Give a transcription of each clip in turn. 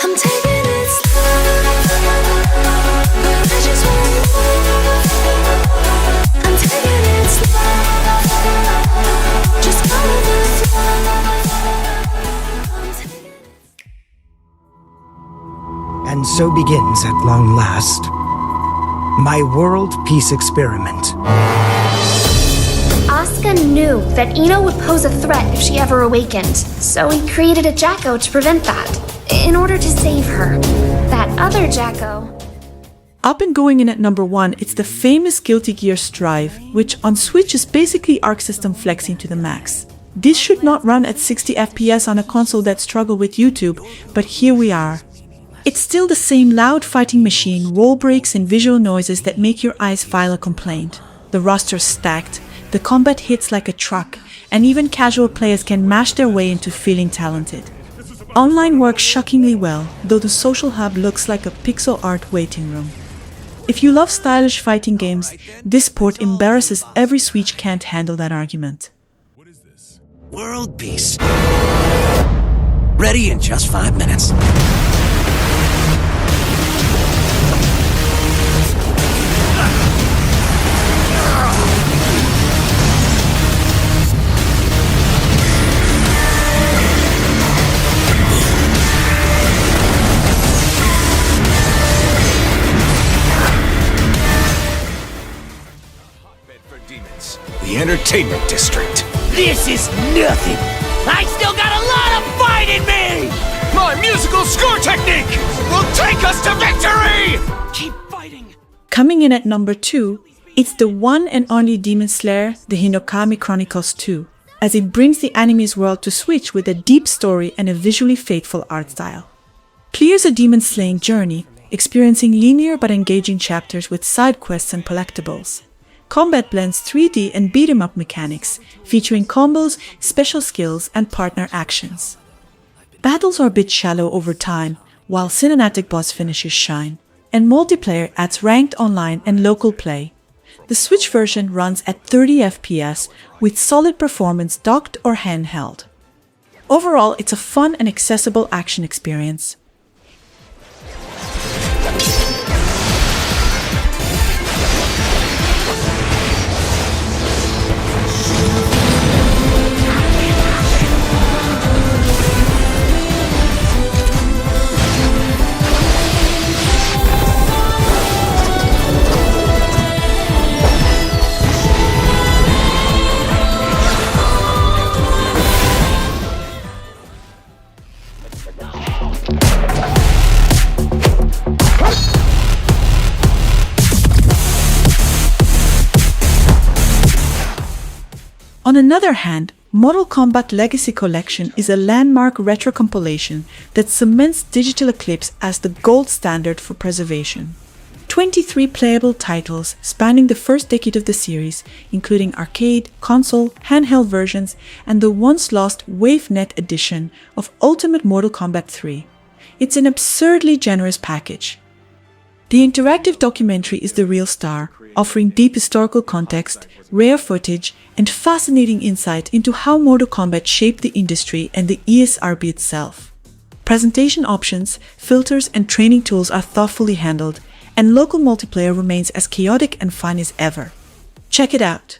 I'm taking it slow, but I just want more. I'm taking it slow, just go with the flow. I'm taking it. And so begins at long last my world peace experiment. Asuka knew that Ino would pose a threat if she ever awakened, so he created a Jacko to prevent that, in order to save her. That other Jacko... Up and going in at number 1, it's the famous Guilty Gear Strive, which on Switch is basically Arc System flexing to the max. This should not run at 60 FPS on a console that struggled with YouTube, but here we are. It's still the same loud fighting machine, wall breaks and visual noises that make your eyes file a complaint. The roster's stacked, the combat hits like a truck, and even casual players can mash their way into feeling talented. Online works shockingly well, though the social hub looks like a pixel art waiting room. If you love stylish fighting games, this port embarrasses every Switch can't handle that argument. World peace. Ready in just 5 minutes. The entertainment district. This is nothing. I still got a lot of fight in me! My musical score technique will take us to victory! Keep fighting. Coming in at number 2, it's the one and only Demon Slayer, the Hinokami Chronicles 2, as it brings the anime's world to Switch with a deep story and a visually faithful art style. Clear's a demon-slaying journey, experiencing linear but engaging chapters with side quests and collectibles. Combat blends 3D and beat-em-up mechanics, featuring combos, special skills, and partner actions. Battles are a bit shallow over time, while cinematic boss finishes shine, and multiplayer adds ranked online and local play. The Switch version runs at 30 FPS with solid performance docked or handheld. Overall, it's a fun and accessible action experience. On another hand, Mortal Kombat Legacy Collection is a landmark retro compilation that cements digital eclipse as the gold standard for preservation. 23 playable titles spanning the first decade of the series, including arcade, console, handheld versions, and the once-lost WaveNet edition of Ultimate Mortal Kombat 3. It's an absurdly generous package. The interactive documentary is the real star, offering deep historical context, rare footage, and fascinating insight into how Mortal Kombat shaped the industry and the ESRB itself. Presentation options, filters, and training tools are thoughtfully handled, and local multiplayer remains as chaotic and fun as ever. Check it out!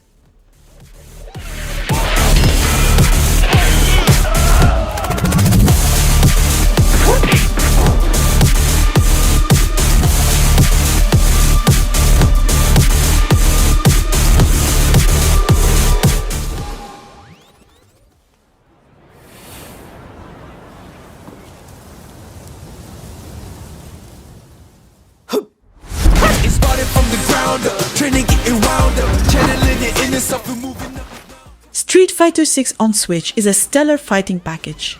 Street Fighter 6 on Switch is a stellar fighting package.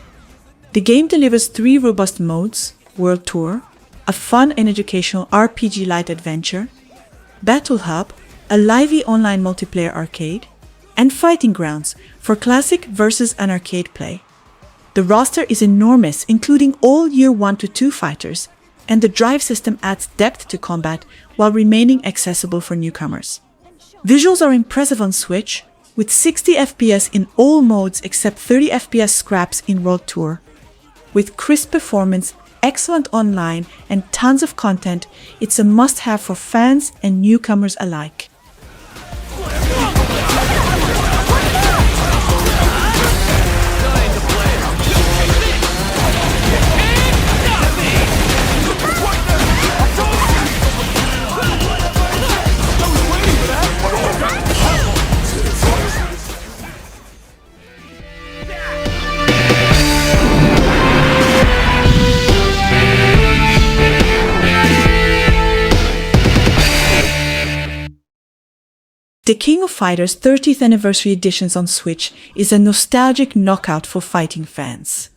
The game delivers 3 robust modes: World Tour, a fun and educational RPG light adventure, Battle Hub, a lively online multiplayer arcade, and Fighting Grounds for classic versus an arcade play. The roster is enormous, including all Year 1 to 2 fighters, and the drive system adds depth to combat while remaining accessible for newcomers. Visuals are impressive on Switch, with 60 FPS in all modes except 30 FPS scraps in World Tour. With crisp performance, excellent online and tons of content, it's a must-have for fans and newcomers alike. The King of Fighters 30th Anniversary Editions on Switch is a nostalgic knockout for fighting fans.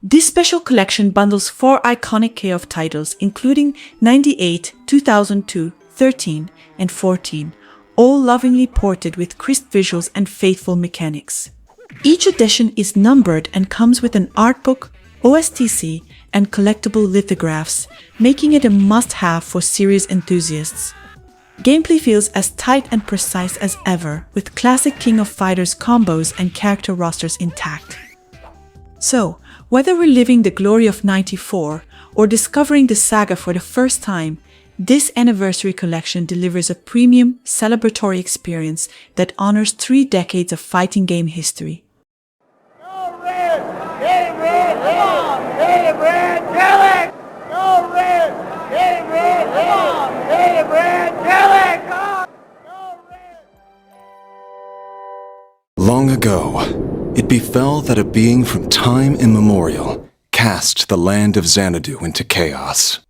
This special collection bundles 4 iconic KOF titles including 98, 2002, 13, and 14, all lovingly ported with crisp visuals and faithful mechanics. Each edition is numbered and comes with an art book, OSTC, and collectible lithographs, making it a must-have for series enthusiasts. Gameplay feels as tight and precise as ever, with classic King of Fighters combos and character rosters intact. So, whether reliving the glory of 94 or discovering the saga for the first time, this anniversary collection delivers a premium, celebratory experience that honors 3 decades of fighting game history. Go red! Get red! Come on! Get red! Kill it! Go red! Get red! Come on! Get red! Kill it! Go red! Long ago, it befell that a being from time immemorial cast the land of Xanadu into chaos.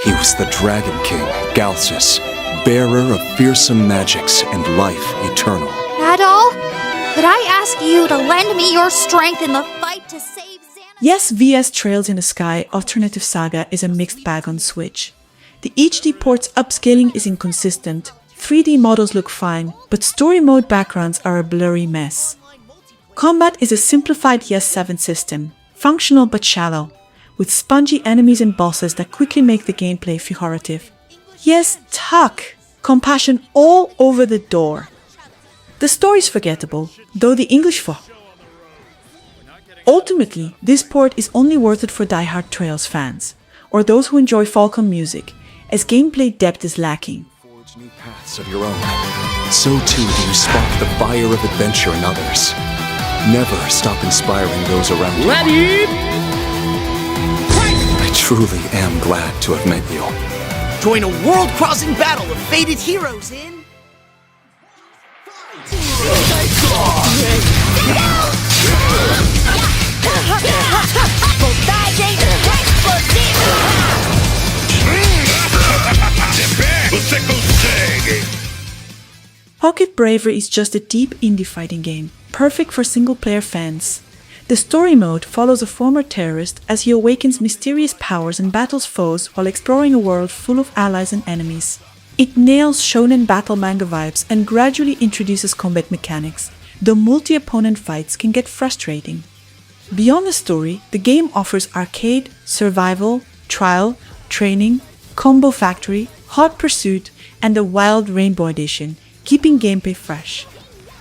He was the Dragon King, Galsus, bearer of fearsome magics and life eternal. That all? Could I ask you to lend me your strength in the fight to save Xanadu? Yes, VS Trails in the Sky Alternative Saga is a mixed bag on Switch. The HD port's upscaling is inconsistent, 3D models look fine, but story mode backgrounds are a blurry mess. Combat is a simplified Yes-7 system, functional but shallow, with spongy enemies and bosses that quickly make the gameplay figurative. Yes, tuck! Compassion all over the door. The story's forgettable, though the English for. Ultimately, this port is only worth it for die-hard Trails fans, or those who enjoy Falcon music, as gameplay depth is lacking. Forge new paths of your own. So too do you spark the fire of adventure in others. Never stop inspiring those around you. Ready? I truly am glad to have met you. Join a world-crossing battle of fated heroes in... Pocket Bravery is just a deep indie fighting game, perfect for single-player fans. The story mode follows a former terrorist as he awakens mysterious powers and battles foes while exploring a world full of allies and enemies. It nails shonen battle manga vibes and gradually introduces combat mechanics, though multi-opponent fights can get frustrating. Beyond the story, the game offers arcade, survival, trial, training, combo factory, hot pursuit, and a wild rainbow edition, keeping gameplay fresh.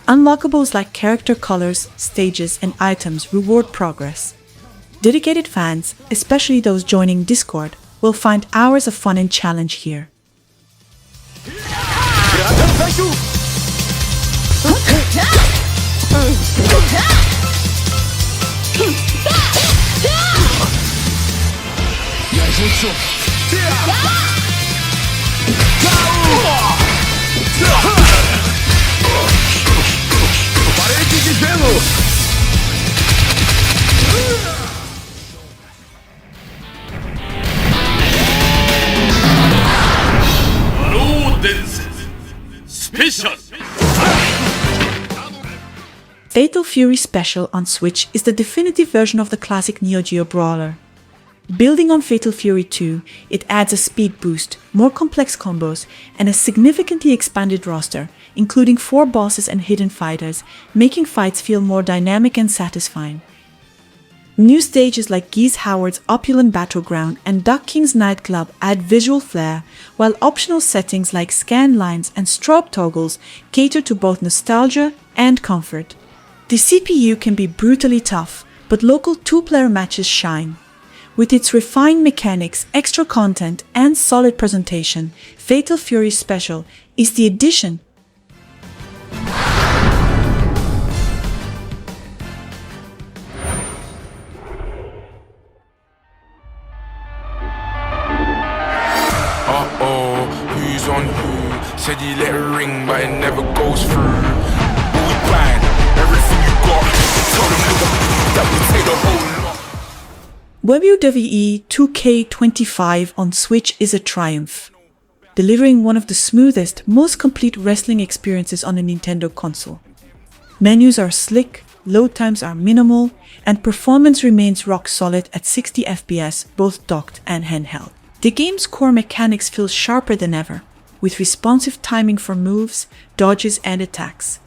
Unlockables like character colors, stages, and items reward progress. Dedicated fans, especially those joining Discord, will find hours of fun and challenge here. Fatal Fury Special on Switch is the definitive version of the classic Neo Geo brawler. Building on Fatal Fury 2, it adds a speed boost, more complex combos, and a significantly expanded roster, including 4 bosses and hidden fighters, making fights feel more dynamic and satisfying. New stages like Geese Howard's opulent battleground and Duck King's nightclub add visual flair, while optional settings like scan lines and strobe toggles cater to both nostalgia and comfort. The CPU can be brutally tough, but local 2-player matches shine. With its refined mechanics, extra content, and solid presentation, Fatal Fury Special is the addition Uh-oh, who's on who? Said he let it ring, but it never goes through. We bang, everything you got. Tell them nigga that we take the whole lot. WWE 2K25 on Switch is a triumph, delivering one of the smoothest, most complete wrestling experiences on a Nintendo console. Menus are slick, load times are minimal, and performance remains rock solid at 60 FPS, both docked and handheld. The game's core mechanics feel sharper than ever, with responsive timing for moves, dodges, and attacks.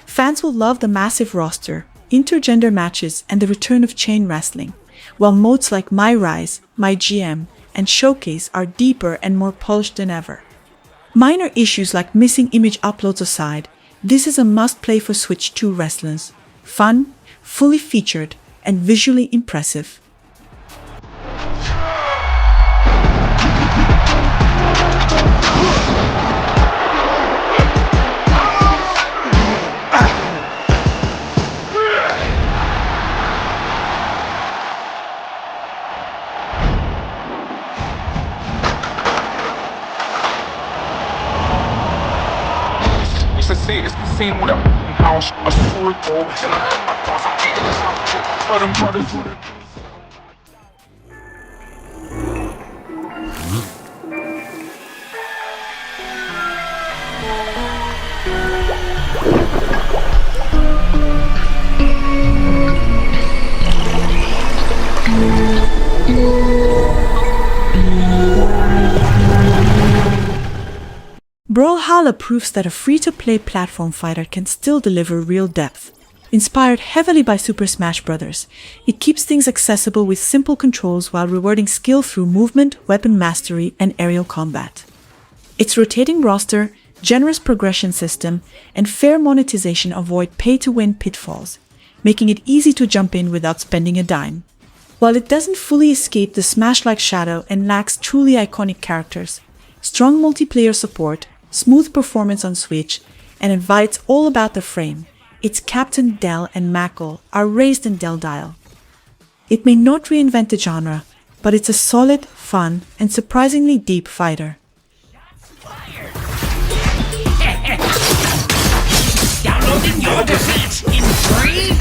Fans will love the massive roster, intergender matches, and the return of chain wrestling, while modes like My Rise, My GM, and Showcase are deeper and more polished than ever. Minor issues like missing image uploads aside, this is a must-play for Switch 2 wrestlers. Fun, fully featured, and visually impressive. It's the scene with a house, a circle, and I brothers with it. Brawlhalla proves that a free-to-play platform fighter can still deliver real depth. Inspired heavily by Super Smash Bros., it keeps things accessible with simple controls while rewarding skill through movement, weapon mastery, and aerial combat. Its rotating roster, generous progression system, and fair monetization avoid pay-to-win pitfalls, making it easy to jump in without spending a dime. While it doesn't fully escape the Smash-like shadow and lacks truly iconic characters, strong multiplayer support, smooth performance on Switch, and invites all about the frame, its Captain Del and Mackle are raised in Del Dial. It may not reinvent the genre, but it's a solid, fun, and surprisingly deep fighter. Downloading your defeat in 3,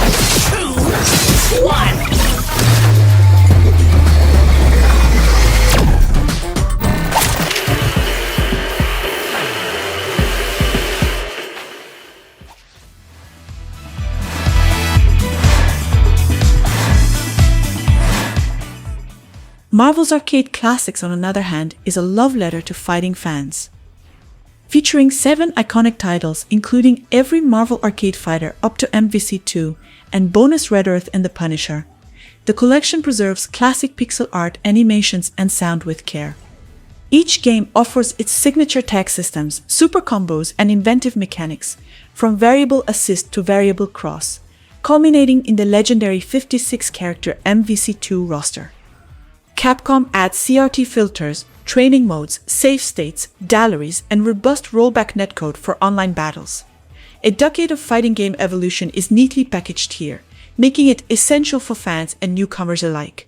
2, 1. Marvel's Arcade Classics, on another hand, is a love letter to fighting fans. Featuring 7 iconic titles, including every Marvel arcade fighter up to MVC2 and bonus Red Earth and the Punisher, the collection preserves classic pixel art, animations, and sound with care. Each game offers its signature tag systems, super combos, and inventive mechanics, from variable assist to variable cross, culminating in the legendary 56-character MVC2 roster. Capcom adds CRT filters, training modes, save states, galleries, and robust rollback netcode for online battles. A decade of fighting game evolution is neatly packaged here, making it essential for fans and newcomers alike.